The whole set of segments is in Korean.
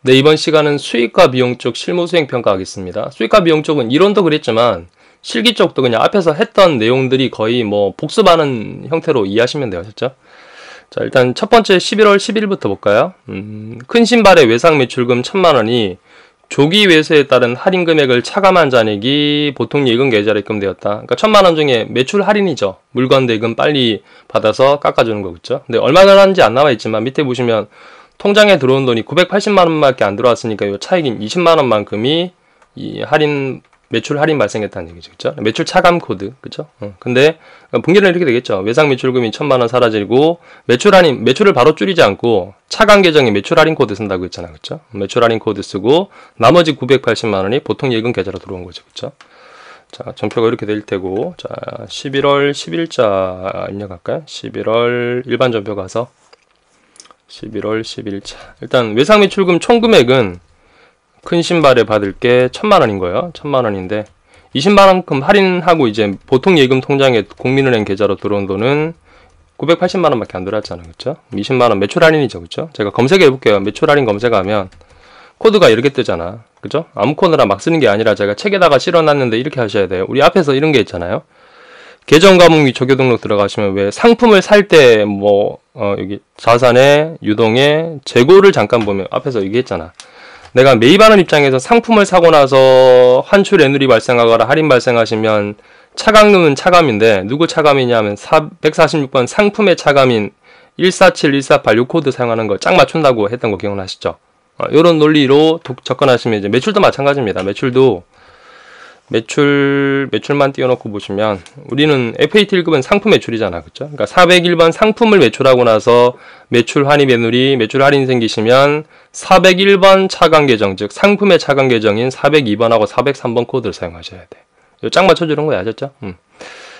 네, 이번 시간은 수익과 비용 쪽 실무 수행 평가하겠습니다. 수익과 비용 쪽은 이론도 그랬지만 실기 쪽도 그냥 앞에서 했던 내용들이 거의 뭐 복습하는 형태로 이해하시면 돼요. 아셨죠? 자, 일단 첫 번째 11월 10일부터 볼까요? 큰 신발의 외상 매출금 1,000만 원이 조기 외수에 따른 할인 금액을 차감한 잔액이 보통 예금 계좌로 입금되었다. 그러니까 1,000만 원 중에 매출 할인이죠. 물건 대금 빨리 받아서 깎아주는 거겠죠. 근데 얼마나 하는지 안 나와 있지만 밑에 보시면 통장에 들어온 돈이 980만 원밖에 안 들어왔으니까 이 차익인 20만 원만큼이 이 매출 할인 발생했다는 얘기죠. 그죠? 매출 차감 코드. 그죠? 근데 분기는 이렇게 되겠죠. 외상 매출금이 1,000만 원 사라지고 매출을 바로 줄이지 않고 차감 계정에 매출 할인 코드 쓴다고 했잖아. 그죠? 매출 할인 코드 쓰고 나머지 980만 원이 보통 예금 계좌로 들어온 거죠. 그죠? 자, 전표가 이렇게 될 테고, 자, 11월 10일자 입력할까요? 11월 일반 전표 가서 11월 10일자. 일단 외상 매출금 총 금액은 큰 신발에 받을 게 1,000만 원인 거예요. 1,000만 원인데 20만 원만큼 할인하고 이제 보통 예금 통장에 국민은행 계좌로 들어온 돈은 980만 원밖에 안 들어왔잖아요. 그렇죠? 20만 원 매출 할인이죠. 그렇죠? 제가 검색해 볼게요. 매출 할인 검색하면 코드가 이렇게 뜨잖아. 그죠? 아무 코드나 막 쓰는 게 아니라 제가 책에다가 실어놨는데 이렇게 하셔야 돼요. 우리 앞에서 이런 게 있잖아요. 계정 과목 및 조교 등록 들어가시면 왜 상품을 살 때 여기 자산에 유동에 재고를 잠깐 보면 앞에서 얘기했잖아. 내가 매입하는 입장에서 상품을 사고 나서 환출 애누리 발생하거나 할인 발생하시면 차감금은 차감인데 누구 차감이냐면 146번 상품의 차감인 147, 148 요 코드 사용하는 거 짝 맞춘다고 했던 거 기억나시죠? 요런 논리로 접근하시면 이제 매출도 마찬가지입니다. 매출만 띄워놓고 보시면 우리는 FAT 1급은 상품 매출이잖아. 그쵸? 그러니까 401번 상품을 매출하고 나서 매출 환입 애누리, 매출 할인 생기시면 401번 차감 계정, 즉 상품의 차감 계정인 402번하고 403번 코드를 사용하셔야 돼. 요 짝 맞춰주는 거야. 아셨죠?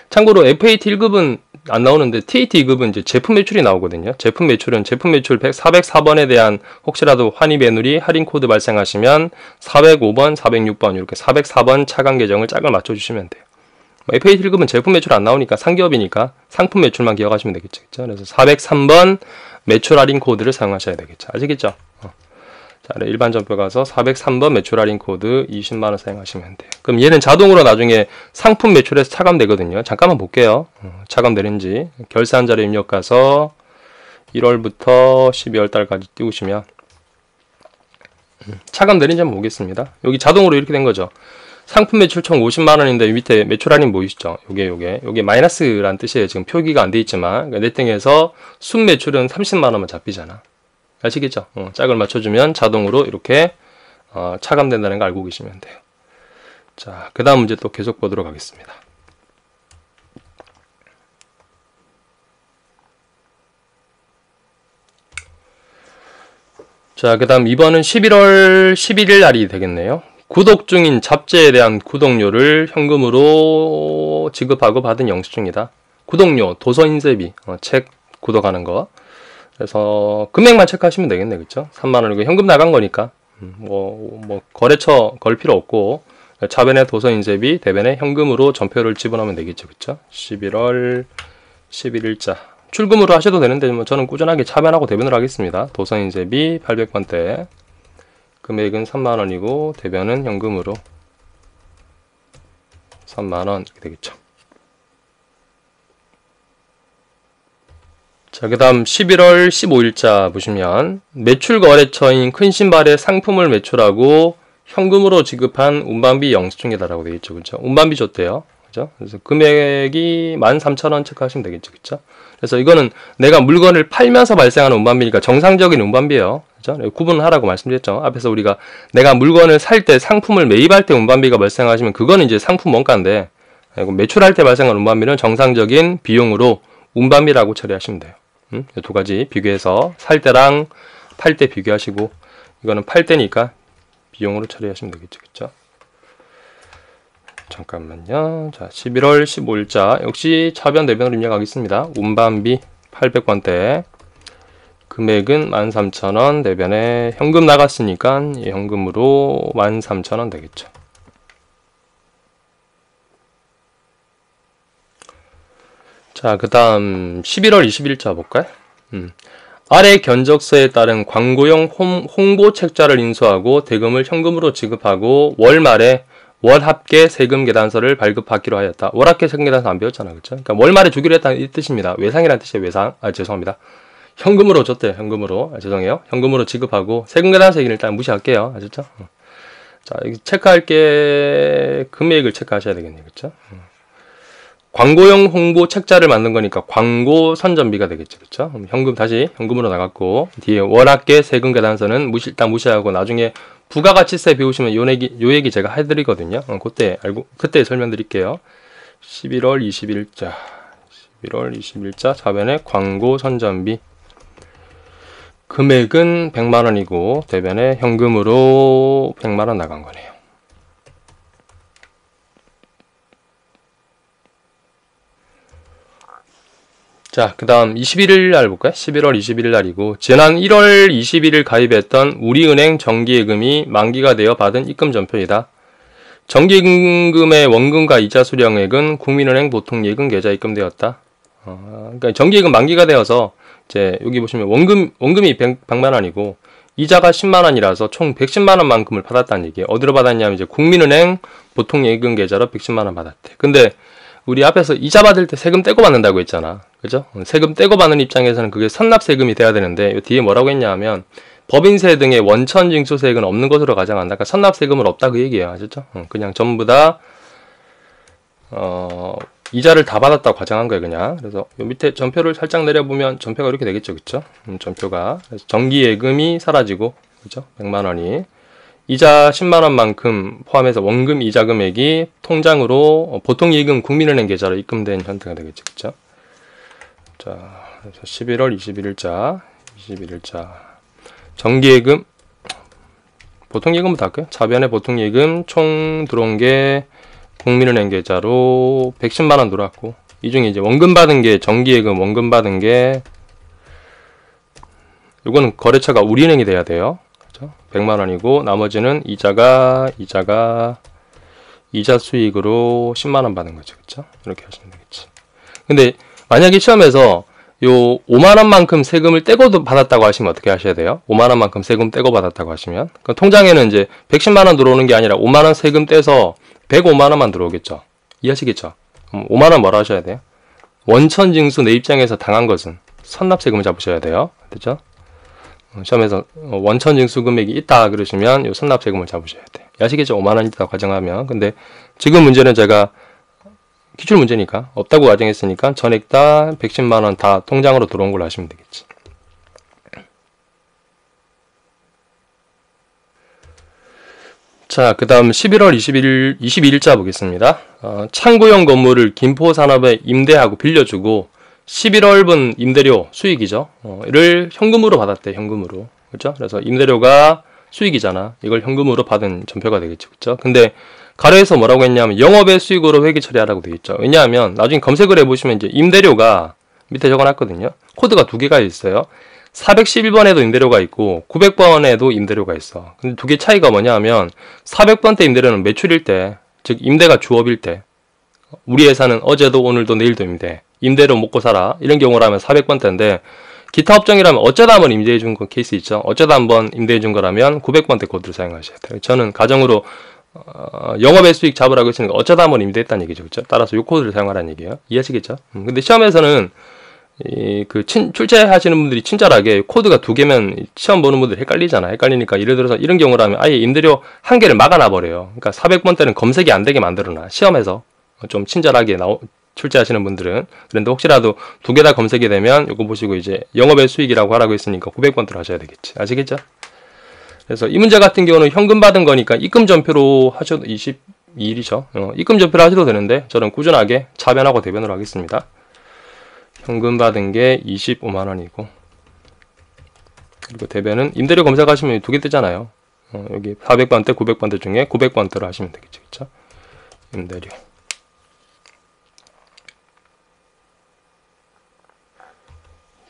참고로 FAT 1급은 안 나오는데 TAT 2급은 이제 제품 매출이 나오거든요. 제품 매출은 제품 매출 404번에 대한 혹시라도 환입 애누리 할인 코드 발생하시면 405번, 406번 이렇게 404번 차감 계정을 짝을 맞춰주시면 돼요. FAT 1급은 제품 매출 안 나오니까 상기업이니까 상품 매출만 기억하시면 되겠죠. 그렇죠? 그래서 403번 매출 할인 코드를 사용하셔야 되겠죠. 아시겠죠? 자, 일반 전표 가서 403번 매출 할인 코드 20만원 사용하시면 돼요. 그럼 얘는 자동으로 나중에 상품 매출에서 차감되거든요. 잠깐만 볼게요. 차감되는지. 결산 자료 입력 가서 1월부터 12월 달까지 띄우시면 차감되는지 한번 보겠습니다. 여기 자동으로 이렇게 된 거죠. 상품 매출 총 50만원인데 밑에 매출 할인 보이시죠? 요게 마이너스란 뜻이에요. 지금 표기가 안 돼 있지만 넷땡에서 순 매출은 30만원만 잡히잖아. 아시겠죠? 짝을 맞춰주면 자동으로 이렇게 차감된다는 걸 알고 계시면 돼요. 자, 그 다음 문제 또 계속 보도록 하겠습니다. 자, 그 다음 이번은 11월 11일 날이 되겠네요. 구독 중인 잡지에 대한 구독료를 현금으로 지급하고 받은 영수증이다. 구독료, 도서 인쇄비, 책 구독하는 거. 그래서 금액만 체크하시면 되겠네. 그쵸? 3만원 이거 현금 나간 거니까 거래처 걸 필요 없고 차변에 도서 인쇄비, 대변에 현금으로 전표를 집어넣으면 되겠죠. 그쵸? 11월 11일자 출금으로 하셔도 되는데 저는 꾸준하게 차변하고 대변을 하겠습니다. 도서 인쇄비 800번대 금액은 3만원이고 대변은 현금으로 3만원 이렇게 되겠죠. 자, 그 다음 11월 15일자 보시면 매출 거래처인 큰 신발의 상품을 매출하고 현금으로 지급한 운반비 영수증이다라고 되어 있죠. 그렇죠? 운반비 줬대요. 그죠? 그래서 금액이 13,000원 체크하시면 되겠죠. 그렇죠? 그래서 이거는 내가 물건을 팔면서 발생하는 운반비니까 정상적인 운반비예요. 그죠? 구분하라고 말씀드렸죠. 앞에서 우리가 내가 물건을 살 때 상품을 매입할 때 운반비가 발생하시면 그거는 이제 상품 원가인데 매출할 때 발생하는 운반비는 정상적인 비용으로 운반비라고 처리하시면 돼요. 두 가지 비교해서 살 때랑 팔 때 비교하시고 이거는 팔 때니까 비용으로 처리하시면 되겠죠. 그쵸? 잠깐만요. 자, 11월 15일자 역시 차변 대변으로 입력하겠습니다. 운반비 800번대 금액은 13,000원 대변에 현금 나갔으니까 현금으로 13,000원 되겠죠. 자, 그 다음 11월 20일자 볼까요? 아래 견적서에 따른 광고용 홍보 책자를 인수하고 대금을 현금으로 지급하고 월 말에 월합계 세금 계단서를 발급하기로 하였다. 월합계 세금 계단서 안 배웠잖아, 그렇죠? 그러니까 월 말에 주기로 했다는 이 뜻입니다. 외상이라는 뜻이에요. 외상. 죄송합니다. 현금으로 줬대요. 현금으로. 죄송해요. 현금으로 지급하고 세금 계단서 얘기는 일단 무시할게요. 아셨죠? 자, 여기 체크할 게 금액을 체크하셔야 되겠네요. 그렇죠? 광고용 홍보 책자를 만든 거니까 광고 선전비가 되겠죠. 그렇죠? 현금 다시 현금으로 나갔고 뒤에 월합계 세금 계단서는 일단 무시하고 나중에 부가가치세 배우시면 요 얘기 제가 해드리거든요. 그때 설명드릴게요. 11월 20일자 좌변에 광고 선전비 금액은 100만원이고 대변에 현금으로 100만원 나간 거네요. 자, 그 다음 21일 날 볼까요? 11월 21일 날이고 지난 1월 21일 가입했던 우리은행 정기예금이 만기가 되어 받은 입금 전표이다. 정기예금의 원금과 이자 수령액은 국민은행 보통예금 계좌 입금되었다. 그러니까 정기예금 만기가 되어서 이제 여기 보시면 원금이 100만원이고 이자가 10만원이라서 총 110만원만큼을 받았다는 얘기예요. 어디로 받았냐면 이제 국민은행 보통예금 계좌로 110만원 받았대. 근데 우리 앞에서 이자 받을 때 세금 떼고 받는다고 했잖아. 그죠? 세금 떼고 받는 입장에서는 그게 선납세금이 돼야 되는데 뒤에 뭐라고 했냐면 법인세 등의 원천징수세액은 없는 것으로 가정한다. 그러니까 선납세금은 없다 그 얘기예요. 아셨죠? 그냥 전부 다 이자를 다 받았다고 가정한 거예요. 그냥. 그래서 요 밑에 전표를 살짝 내려보면 전표가 이렇게 되겠죠. 그쵸? 전표가 그래서 정기예금이 사라지고 그죠? 100만원이 이자 10만원만큼 포함해서 원금 이자 금액이 통장으로 보통예금 국민은행 계좌로 입금된 형태가 되겠죠. 그쵸? 자, 그래서 11월 21일자 정기예금 보통예금부터 할까요? 차변에 보통예금 총 들어온 게 국민은행 계좌로 110만원 들어왔고 이 중에 이제 원금 받은 게 정기예금 원금 받은 게 요거는 거래처가 우리은행이 돼야 돼요. 100만원이고 나머지는 이자 수익으로 10만원 받은 거죠. 그쵸? 이렇게 하시면 되겠지. 근데 만약에 시험에서 요 5만원만큼 세금을 떼고도 받았다고 하시면 어떻게 하셔야 돼요? 5만원만큼 세금 떼고 받았다고 하시면 그러니까 통장에는 이제 110만원 들어오는 게 아니라 5만원 세금 떼서 105만원만 들어오겠죠. 이해하시겠죠? 5만원 뭐라 하셔야 돼요? 원천징수 내 입장에서 당한 것은 선납세금을 잡으셔야 돼요. 됐죠? 시험에서 원천징수 금액이 있다 그러시면 요 선납세금을 잡으셔야 돼요. 아시겠죠? 5만원 있다고 가정하면. 근데 지금 문제는 제가 기출 문제니까 없다고 가정했으니까 전액 다 110만원 다 통장으로 들어온 걸로 하시면 되겠지. 자, 그 다음 11월 22일자 보겠습니다. 창고형 건물을 김포산업에 임대하고 빌려주고 11월분 임대료 수익이죠. 이를 현금으로 받았대. 현금으로. 그렇죠? 그래서 임대료가 수익이잖아. 이걸 현금으로 받은 전표가 되겠죠. 그렇죠? 근데 가로에서 뭐라고 했냐면 영업의 수익으로 회계 처리하라고 되어 있죠. 왜냐하면 나중에 검색을 해보시면 이제 임대료가 밑에 적어놨거든요. 코드가 두 개가 있어요. 411번에도 임대료가 있고 900번에도 임대료가 있어. 근데 두 개 차이가 뭐냐면 400번 때 임대료는 매출일 때, 즉 임대가 주업일 때 우리 회사는 어제도 오늘도 내일도 임대료 먹고 살아 이런 경우라면 400번 때인데 기타 업종이라면 어쩌다 한번 임대해 준 거 케이스 있죠. 어쩌다 한번 임대해 준 거라면 900번 때 코드를 사용하셔야 돼요. 저는 가정으로 영업의 수익 잡으라고 했으니까 어쩌다 한번 임대했다는 얘기죠. 그렇죠? 따라서 이 코드를 사용하라는 얘기예요. 이해하시겠죠? 근데 시험에서는 출제하시는 분들이 친절하게 코드가 두 개면 시험 보는 분들 헷갈리잖아. 헷갈리니까 예를 들어서 이런 경우라면 아예 임대료 한 개를 막아놔버려요. 그러니까 400번 때는 검색이 안 되게 만들어놔. 시험에서 좀 친절하게 출제하시는 분들은. 그런데 혹시라도 두 개 다 검색이 되면 이거 보시고 이제 영업의 수익이라고 하라고 했으니까 900번대로 하셔야 되겠지. 아시겠죠? 그래서 이 문제 같은 경우는 현금 받은 거니까 입금 전표로 하셔도 22일이죠. 입금 전표로 하셔도 되는데 저는 꾸준하게 차변하고 대변으로 하겠습니다. 현금 받은 게 25만원이고 그리고 대변은 임대료 검색하시면 두 개 뜨잖아요. 여기 400번대, 900번대 중에 900번대로 하시면 되겠죠. 그쵸? 임대료.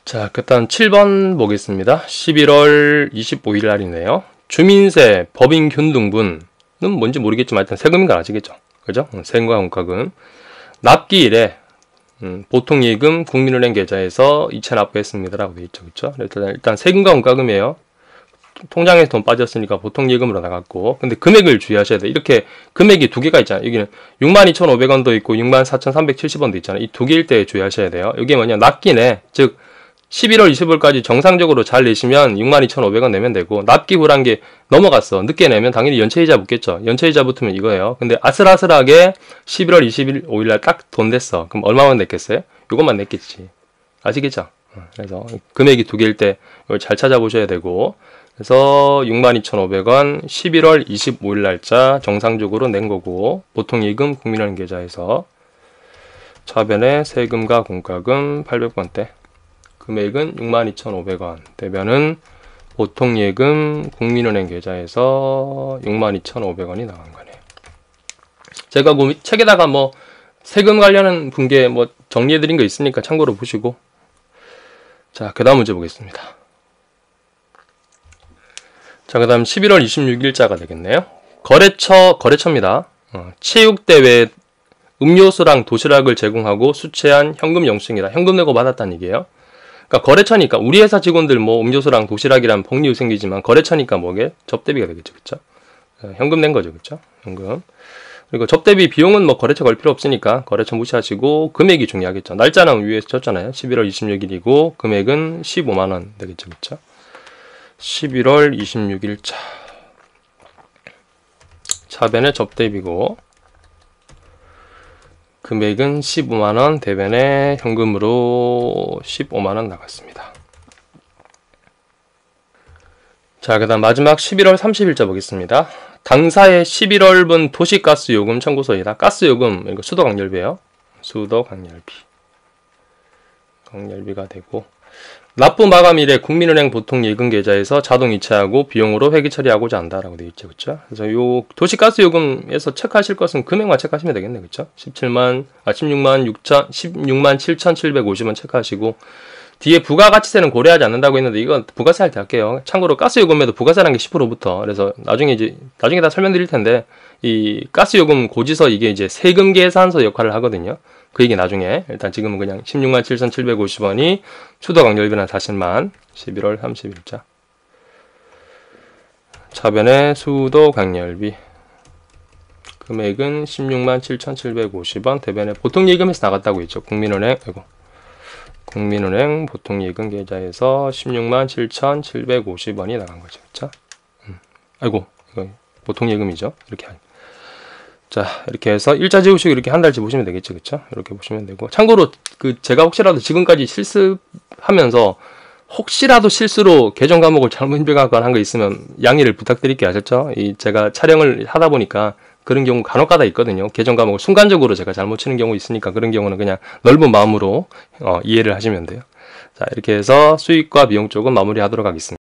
자, 그다음 7번 보겠습니다. 11월 25일 날이네요. 주민세, 법인균등분은 뭔지 모르겠지만 일단 세금인 건 아시겠죠? 그죠? 세금과 원가금. 납기일에 보통예금 국민은행 계좌에서 이체 납부했습니다라고 되어 있죠. 그렇죠? 일단 세금과 원가금이에요. 통장에 돈 빠졌으니까 보통예금으로 나갔고, 근데 금액을 주의하셔야 돼. 이렇게 금액이 두 개가 있잖아요. 여기는 62,500원도 있고 64,370원도 있잖아요. 이 두 개일 때 주의하셔야 돼요. 이게 뭐냐, 납기네. 즉 11월 20일까지 정상적으로 잘 내시면 62,500원 내면 되고, 납기 후란 게 넘어갔어. 늦게 내면 당연히 연체이자 붙겠죠. 연체이자 붙으면 이거예요. 근데 아슬아슬하게 11월 25일날 딱 돈 냈어. 그럼 얼마만 냈겠어요? 요것만 냈겠지. 아시겠죠? 그래서 금액이 두 개일 때 이걸 잘 찾아보셔야 되고, 그래서 62,500원 11월 25일 날짜 정상적으로 낸 거고, 보통예금 국민은행 계좌에서 차변에 세금과 공과금 800번대, 금액은 62,500원, 대변은 보통예금 국민은행 계좌에서 62,500원이 나간 거네요. 제가 그 책에다가 뭐 세금 관련한 분께 뭐 정리해드린 거 있으니까 참고로 보시고. 자, 그 다음 문제 보겠습니다. 자, 그 다음 11월 26일자가 되겠네요. 거래처입니다. 체육대회 음료수랑 도시락을 제공하고 수채한 현금 영수증이다. 현금 내고 받았다는 얘기예요. 그러니까 거래처니까 우리 회사 직원들 뭐 음료수랑 도시락이란 복리후 생기지만, 거래처니까 뭐게 접대비가 되겠죠. 그쵸? 현금 낸 거죠. 그쵸? 현금. 그리고 접대비 비용은 뭐 거래처 걸 필요 없으니까 거래처 무시하시고, 금액이 중요하겠죠. 날짜는 위에서 쳤잖아요. 11월 26일이고 금액은 15만원 되겠죠. 그쵸? 11월 26일자 차변에 접대비고, 금액은 15만원, 대변에 현금으로 15만원 나갔습니다. 자, 그 다음 마지막 11월 30일자 보겠습니다. 당사의 11월분 도시가스 요금 청구서이다. 가스 요금, 이거 수도 강렬비예요. 수도 강렬비가 되고, 납부 마감일에 국민은행 보통예금 계좌에서 자동 이체하고 비용으로 회계 처리하고자 한다라고 되어 있죠. 그렇죠? 그래서 요 도시가스 요금에서 체크하실 것은 금액만 체크하시면 되겠네. 그렇죠? 16만 7,750원 체크하시고, 뒤에 부가가치세는 고려하지 않는다고 했는데 이건 부가세 할 때 할게요. 참고로 가스 요금에도 부가세라는 게 10%부터, 그래서 나중에 다 설명드릴 텐데, 이 가스 요금 고지서 이게 이제 세금 계산서 역할을 하거든요. 그 얘기 나중에, 일단 지금은 그냥 167,750원이 수도 강렬비나 사실만 11월 30일자 차변에 수도 강렬비 금액은 167,750원, 대변에 보통예금에서 나갔다고 했죠. 국민은행 보통예금 계좌에서 167,750원이 나간 거죠. 그쵸? 이거 보통예금이죠. 이렇게 자, 이렇게 해서 일자 지우시고 이렇게 한 달치 보시면 되겠죠. 그쵸? 이렇게 보시면 되고, 참고로 제가 혹시라도 지금까지 실습하면서 혹시라도 실수로 계정 과목을 잘못 입력하거나 한 거 있으면 양해를 부탁드릴게요. 아셨죠? 제가 촬영을 하다 보니까 그런 경우 간혹가다 있거든요. 계정 과목을 순간적으로 제가 잘못 치는 경우 있으니까, 그런 경우는 그냥 넓은 마음으로 이해를 하시면 돼요. 자, 이렇게 해서 수익과 비용 쪽은 마무리하도록 하겠습니다.